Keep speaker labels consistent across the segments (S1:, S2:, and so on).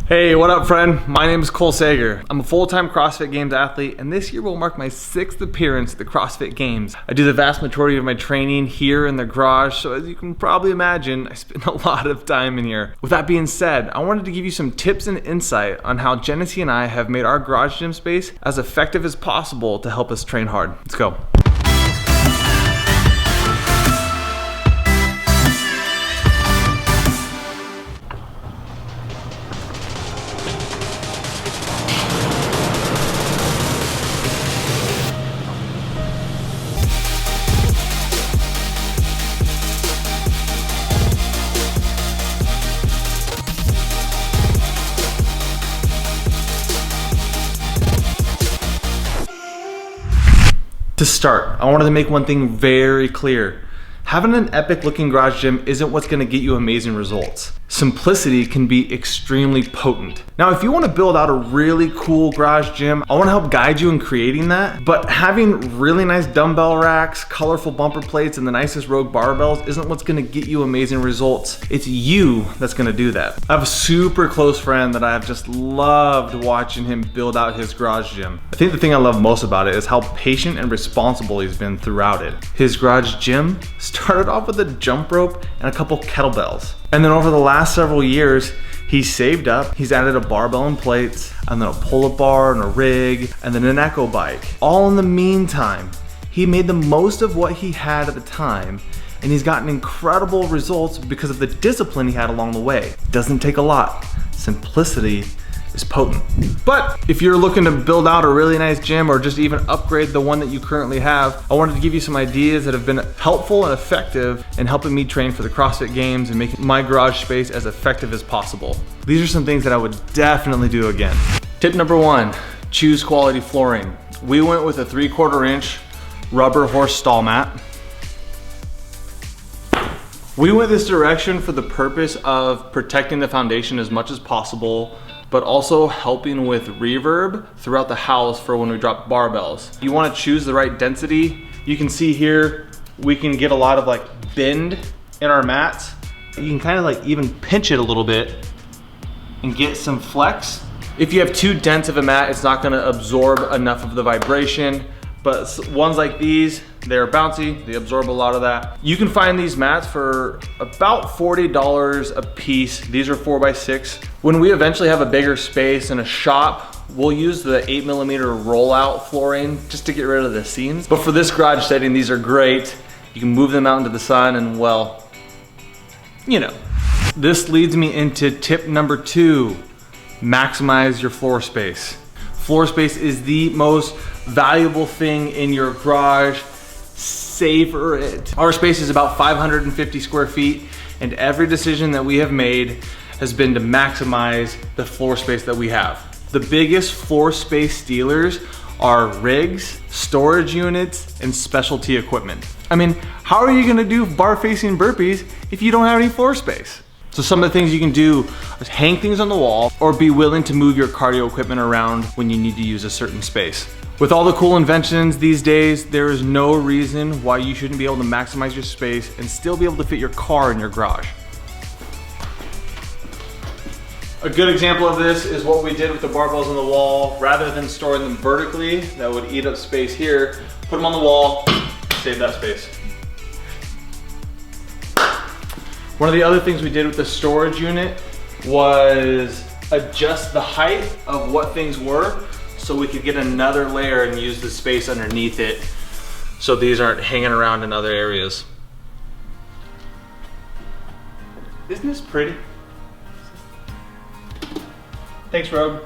S1: Hey, what up friend? My name is Cole Sager. I'm a full-time CrossFit Games athlete, and this year will mark my 6th appearance at the CrossFit Games. I do the vast majority of my training here in the garage, so as you can probably imagine, I spend a lot of time in here. With that being said, I wanted to give you some tips and insight on how Genesee and I have made our garage gym space as effective as possible to help us train hard. Let's go. To start, I wanted to make one thing very clear. Having an epic looking garage gym isn't what's gonna get you amazing results. Simplicity can be extremely potent. Now, if you wanna build out a really cool garage gym, I wanna help guide you in creating that, but having really nice dumbbell racks, colorful bumper plates, and the nicest Rogue barbells isn't what's gonna get you amazing results. It's you that's gonna do that. I have a super close friend that I have just loved watching him build out his garage gym. I think the thing I love most about it is how patient and responsible he's been throughout it. His garage gym started off with a jump rope and a couple kettlebells. And then over the last several years, he's saved up, he's added a barbell and plates, and then a pull-up bar and a rig, and then an echo bike. All in the meantime, he made the most of what he had at the time, and he's gotten incredible results because of the discipline he had along the way. Doesn't take a lot. Simplicity is potent. But if you're looking to build out a really nice gym or just even upgrade the one that you currently have, I wanted to give you some ideas that have been helpful and effective in helping me train for the CrossFit Games and making my garage space as effective as possible. These are some things that I would definitely do again. Tip number 1, choose quality flooring. We went with a 3/4 inch rubber horse stall mat. We went this direction for the purpose of protecting the foundation as much as possible, but also helping with reverb throughout the house for when we drop barbells. You wanna choose the right density. You can see here, we can get a lot of like bend in our mats. You can kind of like even pinch it a little bit and get some flex. If you have too dense of a mat, it's not gonna absorb enough of the vibration, but ones like these, they're bouncy, they absorb a lot of that. You can find these mats for about $40 a piece. These are 4x6. When we eventually have a bigger space in a shop, we'll use the 8mm rollout flooring just to get rid of the seams. But for this garage setting, these are great. You can move them out into the sun and well, you know. This leads me into tip number 2, maximize your floor space. Floor space is the most valuable thing in your garage. Savor it. Our space is about 550 square feet, and every decision that we have made has been to maximize the floor space that we have. The biggest floor space stealers are rigs, storage units, and specialty equipment. I mean, how are you gonna do bar facing burpees if you don't have any floor space? So some of the things you can do is hang things on the wall or be willing to move your cardio equipment around when you need to use a certain space. With all the cool inventions these days, there is no reason why you shouldn't be able to maximize your space and still be able to fit your car in your garage. A good example of this is what we did with the barbells on the wall. Rather than storing them vertically, that would eat up space here, put them on the wall, save that space. One of the other things we did with the storage unit was adjust the height of what things were so we could get another layer and use the space underneath it so these aren't hanging around in other areas. Isn't this pretty? Thanks, Rogue.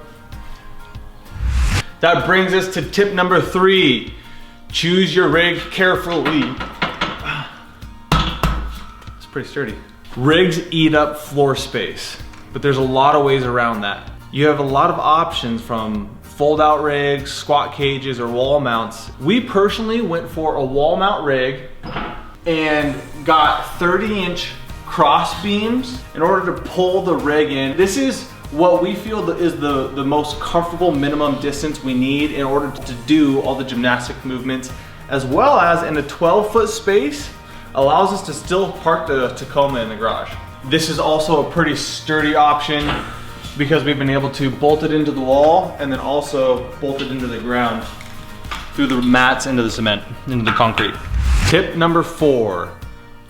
S1: That brings us to tip number 3. Choose your rig carefully. It's pretty sturdy. Rigs eat up floor space, but there's a lot of ways around that. You have a lot of options from fold-out rigs, squat cages, or wall mounts. We personally went for a wall mount rig and got 30-inch cross beams in order to pull the rig in. This is what we feel is the most comfortable minimum distance we need in order to do all the gymnastic movements, as well as in a 12-foot space, allows us to still park the Tacoma in the garage. This is also a pretty sturdy option. because we've been able to bolt it into the wall and then also bolt it into the ground through the mats into the cement, into the concrete. Tip number 4,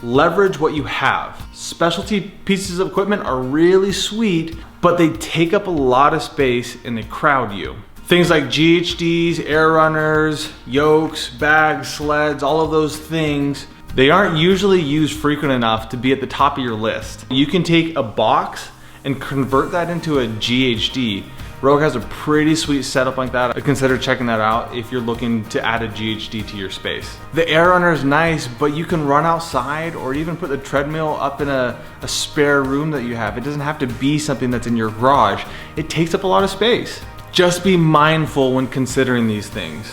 S1: leverage what you have. Specialty pieces of equipment are really sweet, but they take up a lot of space and they crowd you. Things like GHDs, air runners, yokes, bags, sleds, all of those things, they aren't usually used frequent enough to be at the top of your list. You can take a box and convert that into a GHD. Rogue has a pretty sweet setup like that. I'd consider checking that out if you're looking to add a GHD to your space. The air runner is nice, but you can run outside or even put the treadmill up in a spare room that you have. It doesn't have to be something that's in your garage. It takes up a lot of space. Just be mindful when considering these things.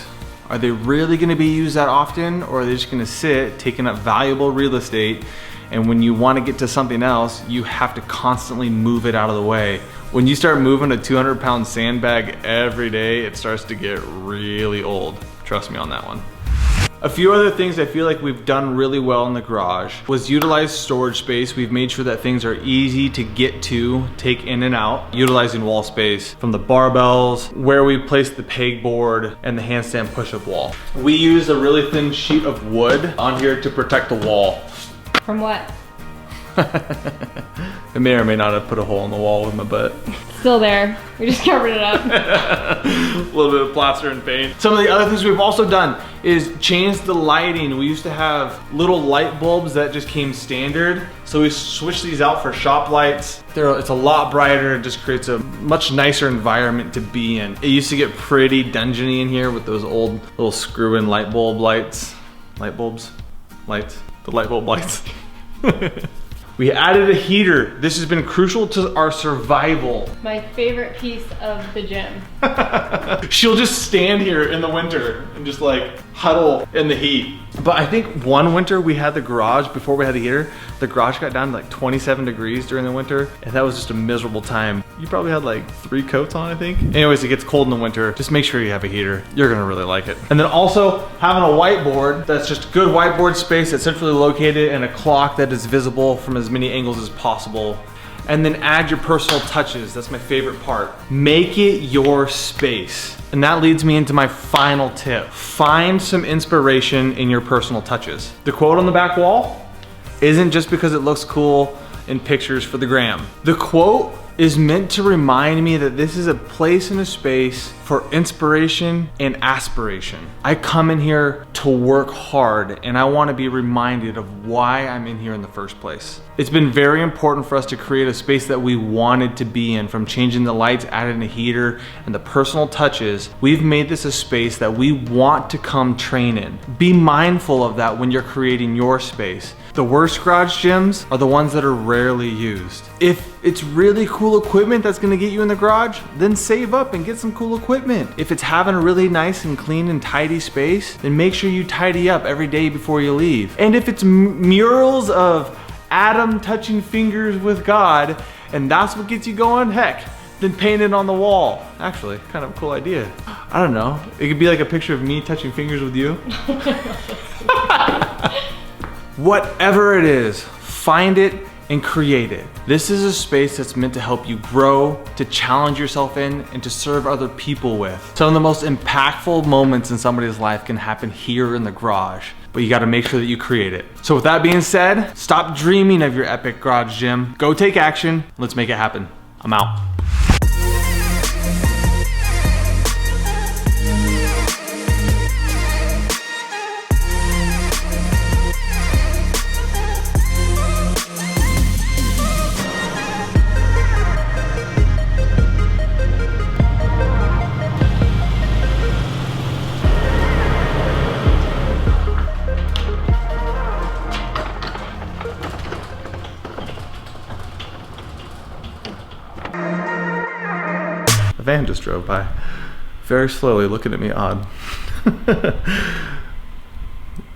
S1: Are they really gonna be used that often, or are they just gonna sit, taking up valuable real estate, and when you wanna get to something else, you have to constantly move it out of the way. When you start moving a 200-pound sandbag every day, it starts to get really old. Trust me on that one. A few other things I feel like we've done really well in the garage was utilize storage space. We've made sure that things are easy to get to, take in and out, utilizing wall space from the barbells, where we place the pegboard, and the handstand push-up wall. We use a really thin sheet of wood on here to protect the wall.
S2: From what?
S1: I may or may not have put a hole in the wall with my butt.
S2: Still there. We just covered it up.
S1: A little bit of plaster and paint. Some of the other things we've also done is change the lighting. We used to have little light bulbs that just came standard. So we switched these out for shop lights. It's a lot brighter. It just creates a much nicer environment to be in. It used to get pretty dungeony in here with those old little screw-in light bulb lights. Light bulbs? Lights. The light bulb lights. We added a heater. This has been crucial to our survival.
S2: My favorite piece of the gym.
S1: She'll just stand here in the winter and just like huddle in the heat. But I think one winter we had the garage, before we had the heater, the garage got down to like 27 degrees during the winter, and that was just a miserable time. You probably had like 3 coats on, I think. Anyways, it gets cold in the winter. Just make sure you have a heater. You're gonna really like it. And then also having a whiteboard that's just good whiteboard space that's centrally located, and a clock that is visible from as many angles as possible. And then add your personal touches. That's my favorite part. Make it your space. And that leads me into my final tip. Find some inspiration in your personal touches. The quote on the back wall isn't just because it looks cool in pictures for the gram. The quote is meant to remind me that this is a place and a space for inspiration and aspiration. I come in here to work hard, and I want to be reminded of why I'm in here in the first place. It's been very important for us to create a space that we wanted to be in, from changing the lights, adding a heater, and the personal touches. We've made this a space that we want to come train in. Be mindful of that when you're creating your space. The worst garage gyms are the ones that are rarely used. If it's really cool equipment that's gonna get you in the garage, then save up and get some cool equipment. If it's having a really nice and clean and tidy space, then make sure you tidy up every day before you leave. And if it's murals of Adam touching fingers with God, and that's what gets you going, heck, then paint it on the wall. Actually, kind of a cool idea. I don't know, it could be like a picture of me touching fingers with you. Whatever it is, find it and create it. This is a space that's meant to help you grow, to challenge yourself in, and to serve other people with. Some of the most impactful moments in somebody's life can happen here in the garage, but you gotta make sure that you create it. So with that being said, stop dreaming of your epic garage gym. Go take action, let's make it happen. I'm out. A van just drove by, very slowly, looking at me odd.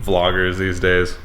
S1: Vloggers these days.